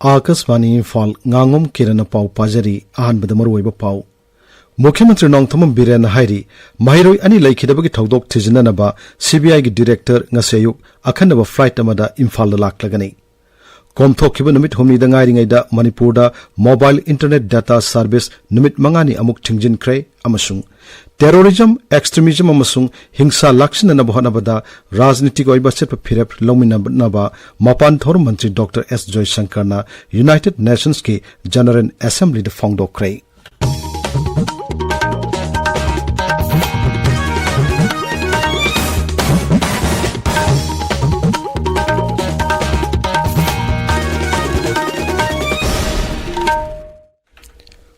Akashvani Imphal Ngangom Kiran पाउ पाजरी अहानबद मरुइब पाउ मुख्यमंत्री नोंगथम बिरेन हाइरी माहिरोई अनि लैखिदबगी थौदोक थिजननबा सीबीआई की डायरेक्टर ngase अखनब फ्लाइट अमदा इम्फाल लाक्लगनी कोमथोखिब नुमित हुमनी दंगाइरिंगैदा मणिपुरदा मोबाइल इंटरनेट डाटा सर्विस नुमित मंगानी अमुक थिंगजिनख्रे अमसुंग टेरोरिज्म एक्सट्रीमिज्म अमसुंग हिंसा लाक्सिननब होनबदा राजनीतिक ओइबा सेप फिरेप लौमिनबा मपान थोर मंत्री डॉक्टर एस जयशंकरना यूनाइटेड नेशंस की जनरल असेंबली द फोंगदोख्रे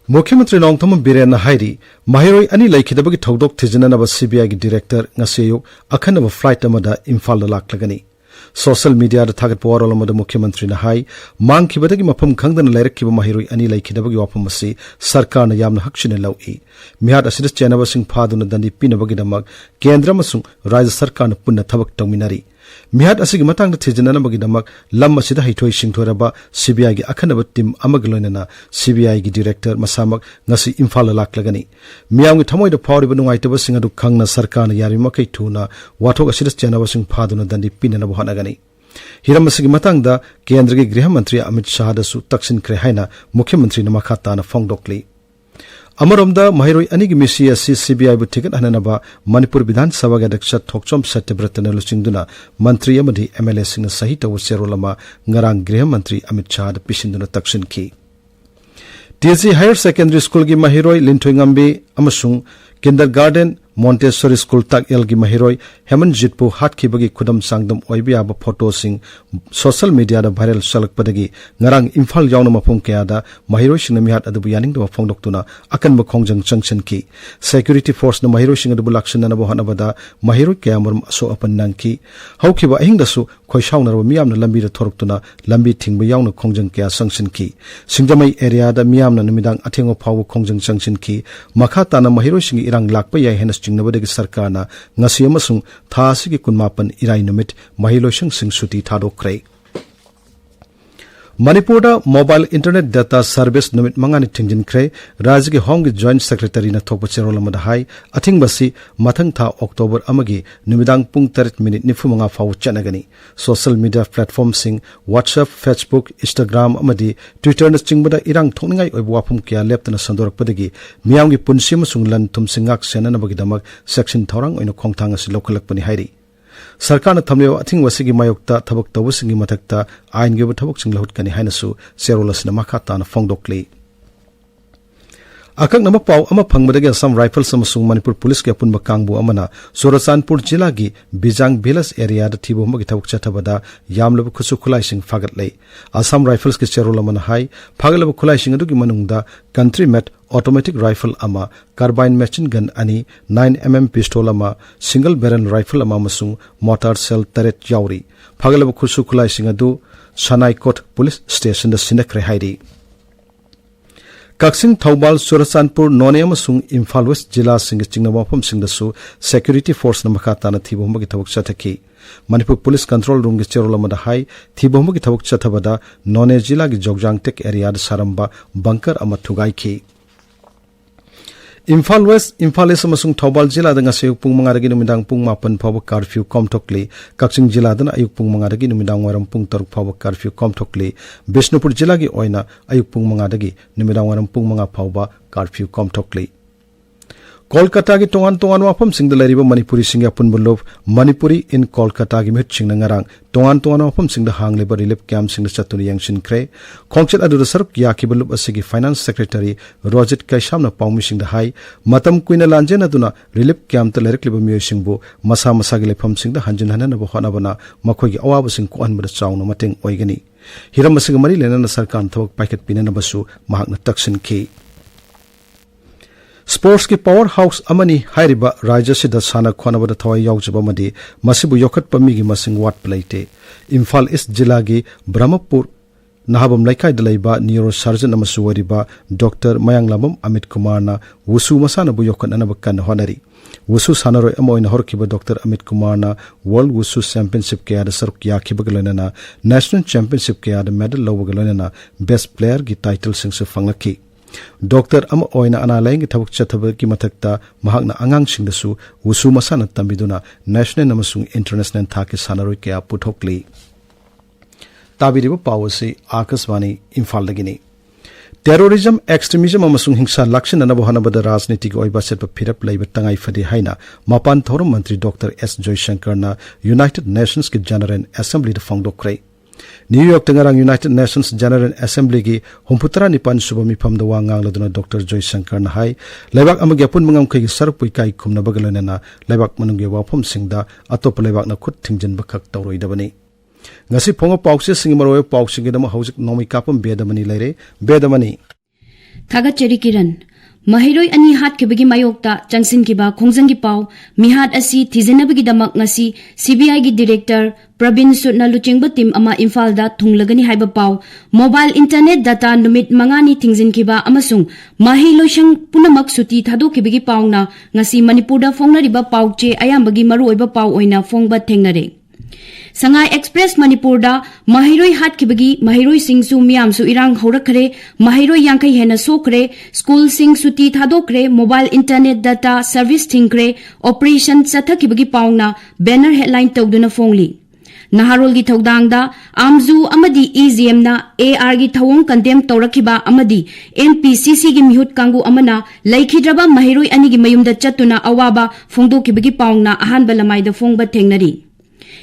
मुख्यमंत्री नोंगथम बिरेन हाइरी माहिरोई अनि लैखिदबगी थौदोक थिजननब सीबीआई की डायरेक्टर ngase अखनब फ्लाइट अमदा इम्फाल लाक्लगनी सोशल मीडिया थागत पवारोलमद मुख्यमंत्री हाई मांगखिबदगी मफम खंगदन लैरक्किब माहिरोई अनि लैखिदबगी वाफम असि सरकारना यामना हक्सिने लौई मिहाद असिद चेनबसिंग फादुन दंडी पिनबगीदमक केंद्र अमसुंग राज्य सरकारना पुन्ना थबक तौमिनारी मिहाद असिगी मतांग थिजननबगीदमक लम असिदा हिथोई सिंथोरबा सीबीआई की अखनब टीम अमग लोइनना सीबीआई की डायरेक्टर मसामक ngasi इम्फाल लाक्लगनी मियामगी थमोइद फावरिब नुंगाइतबसिंग अदु खंगना सरकारना यारिमकै थुना वाथोक असिदा चेनबसिंग फादुन दंडी पिननब होनागनी हिरम असिगी मतांगदा केंद्र की गृह मंत्री अमित शाह दसु तक्सिनख्रे हाइना मुख्यमंत्री मखा ताना फोंगदोक्ली अमरोमदा माहिरोई अनिगी मिसी असि सीबीआई बु टिकट हननबा मणिपुर विधानसभा के अध्यक्ष थोकचोम सत्यव्रतन लुचिंगदुना मंत्री अमदी एमएलए सिंह सही तव सेरोलमा ngaraang गृह मंत्री अमित शाह पिसिंदुना तक्सिनखी टीएससी हायर सेकेंडरी स्कूल की माहिरोई लिंथोइंगम्बी अमसुंग किंडरगार्टन मोंटेसरी स्कूल तक की माहिरोई हेमनजीतपु हाटखिबगी खुदम सांगदम ओइबियाब फोटोसिंग सोशल मीडिया वायरल चलकपदगी ngaraang इम्फाल याउन मफम कयादा माहिरोई सिंग मिहात अदुबु यानिंगदो फोंगदोक्तुना अकनब खोंजंग चंगसनकी सिक्योरिटी फोर्स न माहिरोई सिंग अदुबु लाक्सननब होनबदा माहिरोई कयामरम असो अपन नंकी हौखिबा अहिंगदसु खोइसाउनरब मियामन लंबी थोरक्तुना लंबी थिंगब याउन खोंजंग कया संगसनकी सिंगजमई एरिया दा मियामन नुमिदांग अथेंगो फाव खोंजंग चंगसनकी मखा ताना माहिरोई सिंग इरांग लाकप याय हेन चिंगनबदगी सरकारना ngasi amasung thasi ki kunmapan irai numit mahiloising sing suti thadokre Manipur mobile internet data service नुमित मंगानी थिंजिनख्रे राज्य के होम की जॉइंट सेक्रेटरी न थोप चेरोलमद हाई अथिंगबसी मथंग था अक्टोबर अमगी नुमिदांग पुंग 3 मिनट निफुमंगा फाव चनगनी सोशल मीडिया प्लेटफॉर्म सिंग व्हाट्सएप फेसबुक इंस्टाग्राम अमदी ट्विटर न चिंगबदा इरांग थोंनिंगाई ओइब वाफुम किया लेप्तना संदोरकपदगी मियामगी पुनसि अमसुंग लन थुमसिंगाक सेननबगीदमक सेक्शन थौरांग ओइनो खोंगथांग असि लोखलकपनि हाइरी सरकार न थमलेव अथिंग वसिगी मायोक्ता थबक तवसिंगी मथक्ता आइन गेब थबक सिंग लहुटकनी हाइनसु सेरोलसना मखाता न फोंगदोक्ली अकक नम पाव अमा फंगबदगी असम राइफल्स अमसुंग मणिपुर पुलिस के अपुनब कांगबु अमना सोरचानपुर जिला की बिजांग विलेज एरिया द थिबोमगी थबक चथबदा यामलब खुसु खुलाइसिंग फागतलै असम राइफल्स के सेरोलमन हाई फागलब खुलाइसिंग अदुगी मनुंगदा कंट्री मेट ऑटोमेटिक राइफल अमा कार्बाइन मशीन गन अनि 9mm पिस्टल अमा सिंगल बैरल राइफल अमा मसुंग मोटार सेल तरेट यावरी फागलब खुसु खुलाइसिंग अदु सनाइकोट पुलिस स्टेशन द सिनक्रे हाइरी कक्सिंग थौबाल सुरचानपुर नोने अमसुंग इम्फाल वेस्ट जिला सिंग चिंगना मफम सिंगदसु सिक्योरिटी फोर्स न मखा ताना थिबोमगी थबक चथकी मणिपुर पुलिस कंट्रोल रूम के चेरोलमद हाई थिबोमगी थबक चथबदा नोने जिला की जोगजांग टेक एरिया द सारंबा बंकर अमा थुगाइखी इम्फाल वेस्ट इम्फाल ईस्ट अमसुंग थौबाल जिला द ngase पुंग मंगादगी नुमिदांग पुंग 5 फाव कर्फ्यू कमथोकली कक्सिंग जिला दना अयुक पुंग मंगादगी नुमिदांग वारम पुंग 3 फाव कर्फ्यू कमथोकली बिष्णुपुर जिला की ओइना अयुक पुंग मंगादगी नुमिदांग वारम पुंग 5 फाव कर्फ्यू कमथोकली कोलकाता की तोंगान तोंगान वाफम सिंग द लरिबा मणिपुरी सिंग अपुन बुलोब मणिपुरी इन कोलकाता की मिट सिंग ngarang तोंगान तोंगान वाफम सिंग द हांगलेबा रिलीफ कैंप सिंग चतुन यंगसिनख्रे खोंगचेत अदुद सरप याकी बुलोब असिगी फाइनेंस सेक्रेटरी रोजित कैशाम न पाउमी सिंग द हाई मतम कुइना लांजेन अदुना रिलीफ कैंप त लेरक्लिबा मियो सिंगबु मसा मसा गे लेफम सिंग द हंजन हनन ब होनाबना मखोगी अवाब सिंग कोअनबद चाउन मतंग ओइगनी हिरम सिंग मरी लेनन सरकार थवक पाइकत पिनन बसु महाकन तक्सिनखी स्पोर्ट्स की पावर हाउस अमनी हाइरिबा राज्य सिदा साना खोनबद थवाई याउजबमदी मसिबु योखतपा मिगी मसिंग वाट प्लेटे इम्फाल ईस्ट जिला की ब्रह्मपुर नाहबम लैखाई दलैबा न्यूरो सर्जन अमसु वरिबा डॉक्टर मयांगलामम अमित कुमार ना वुसु मसाना बु योखत अनब कन होनरी Wusu sanaroi ama oina horkiba Dr. Amit Kumar na World Wusu Championship kaya da saruk yakiba galona National Championship kaya da medal lawa galona Best Player gi title singsu fanglaki. Dr. ama oina analayang itabuk chataba ki matakta mahakna angang singdasu Wusu masana tambiduna national namasung international thaki sanaroi kaya puthokli. Tabiriba pawasi Akaswani Imphal dagini. Terrorism, extremism amasung hingsa lakshan anabo hanabada rajnitik oiba setpa phirap leiba tangai fadi haina mapan thorum mantri Dr. S. Joyshankar na United Nations ki General Assembly da fangdokrai. New York tangarang United Nations General Assembly ki humputara nipan subami phamda wangang laduna Dr. Joyshankar na hai leibak amagi apun mangam kai saruk puikai khumna bagalana na leibak manungge wafam singda atop leibak na khut thingjan bakhak tawroi dabani. Ngasi ponga paukse singmaroy pauksingi dama haujik Nongmeikapam Bedamani leire Bedamani Thagat Cheri Kiran Mahiroi ani hat kibagi mayokta changsin kiba khongjang gi paw mihat asi thijenabagi damak ngasi CBI gi director Pravin Sutna luchingba team ama Imphal da thunglagani haiba paw mobile internet data numit mangani thingzin kiba amasung mahi loishang punamak suti thado kibagi pawna ngasi Manipur da fongnariba pawche ayambagi maru oiba paw oina fongba thengnare. Sangai Express Manipur da Mahiroi hat kibagi Mahiroi sing su miam su irang horakre Mahiroi yankai hena sokre school sing suti thadokre mobile internet data service thingkre operation satha kibagi pauna banner headline tawduna fongli. Naharol gi thawdang da amzu amadi EGM na AR gi thawong condemn tawrakiba amadi NPCC gi mihut kangu amana laikhidraba Mahiroi ani gi mayumda chatuna awaba fongdo kibagi pauna ahan balamai da fongba thengnari.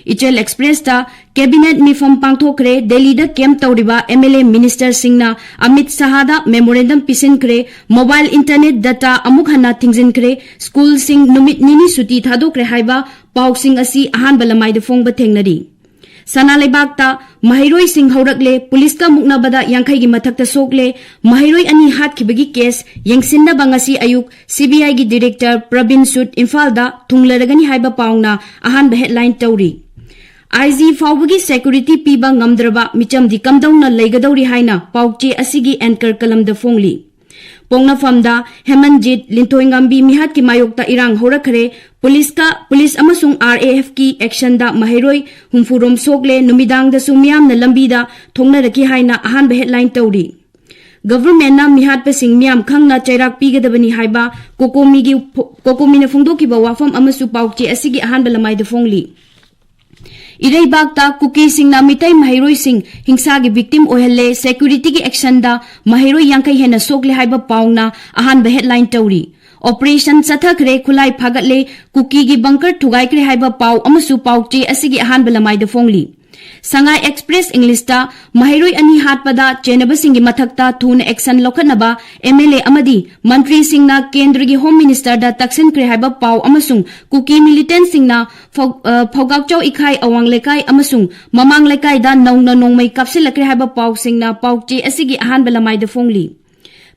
Ichel Express ta Cabinet Mifam Pangthokre Delhi da kem tawriba MLA Minister Singna Amit Sahada Memorandum Pisinkre Mobile Internet Data amuk hana thingzin kre School Sing Numit Nini Suti Thadokre haiba Pauk Sing asi ahan balamai da fongba thengnari. Sana Lebak ta Mahiroi Sing haurakle Police ka mukna bada yangkai gi mathakta sokle Mahiroi ani hat kibagi case yengsinna bangasi ayuk CBI gi Director Pravin Sut Imphal da thunglaragani haiba paungna ahan ba headline tawri. IG fawbagi security piba ngamdraba micham di kamdongna leigadori haina paukche asigi anchor kalam da fongli. Pongna famda Hemanjit Lintoingambi mihat ki mayokta irang horakhare police amasung RAF ki action da Mahiroi humfurom sokle numidang da sumyam na lambi da thongna raki haina ahan ba headline tawri. Government na mihat pa sing miyam khang na chairak pigadabani haiba kokomi na fongdo ki ba wafam amasu paukche asigi ahan ba lamai da fongli. Irai bakta kuki sing na mitai Mahiroi sing hingsa gi victim ohalle security gi action da Mahiroi yangkai hena sokle haiba paungna ahan ba headline tawri. Operation Sathakre khulai phagatle kuki gi bunker thugaikre haiba paw amasu paukche asigi ahan ba lamai da fongli. Sangai Express English ta Mahiroi ani hatpada chenaba singi mathakta thun action lokhanaba MLA amadi Mantri Singna Kendra gi Home Minister da taksin kre haiba paw amasung kuki militant singna phogakchau ikhai awang lekai amasung mamang lekai da Nongmeikapam lakre haiba paw singna paukche asigi ahan balamai da fongli.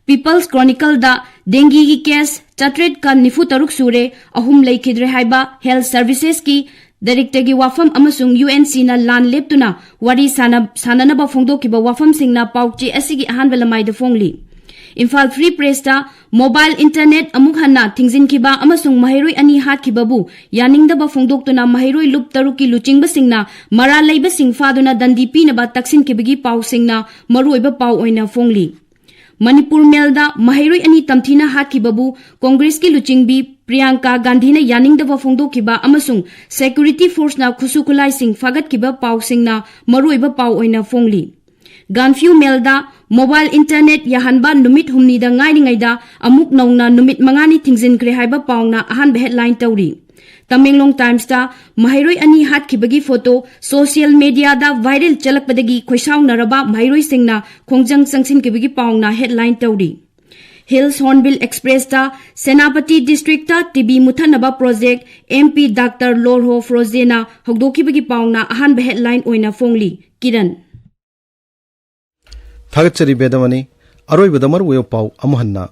People's Chronicle da dengue gi case chatret ka nifu taruk sure ahum leikidre haiba health services ki Director gi wafam amasung UNC na lan leptuna wari sananaba fongdo ki ba wafam singna paukche asigi ahan balamai da fongli. Imphal Free Press ta mobile internet amuk hanna thingzin ki ba amasung Mahiroi ani hat ki babu yaningda ba fongdok tuna Mahiroi lup taruki luchingba singna mara leiba sing faduna dandi pina ba taksin ki bigi paw singna maruiba paw oina fongli. Manipur Melda Mahiroi ani tamthina hat ki babu Congress ki luchingbi Priyanka Gandhi na yaning da wafongdo kiba amasung security force na khusukulai sing fagat kiba paw sing na maruiba paw oina fongli. Ganfew Melda mobile internet yahanba numit humni da ngai da amuk nongna numit mangani thingzin kre haiba pawna ahan ba headline tawri. Tamenglong Times ta Mahiroi ani hat kibagi photo social media da viral chalakpadagi khoisaw naraba Mahiroi singna khongjang sangsin kibagi pawna headline tawri. Hills Hornbill Express ta Senapati District ta TB Muthanaba Project MP Dr. Lorho Frozena hogdoki bagi pawna ahan ba headline oina fongli. Kiran Thagachari Bedamani Aroi Bedamar Weo Paw Amuhanna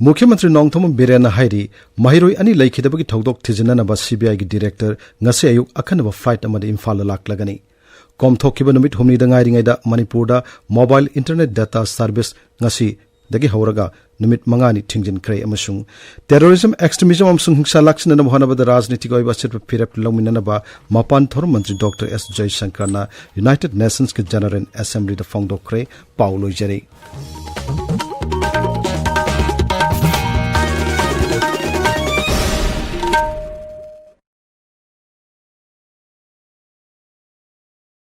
Mukhyamantri Nongmeikapam Biren Hairi Mahiroi ani laikhidabagi thogdok thijananaba CBI gi Director ngase ayuk akhanaba flight amada Imphal laklagani. Komthokiba numit humni da ngairingai da Manipur da mobile internet data service ngasi dagi hauraga numit mangani thingjinkre amasung terrorism extremism amsung hingsa laksinana hohanabada rajnitik oiba sirpa phirap lawminanaba mapan thorum mantri Dr. S. Jaishankar na United Nations ke General Assembly da phongdokre pauloi jare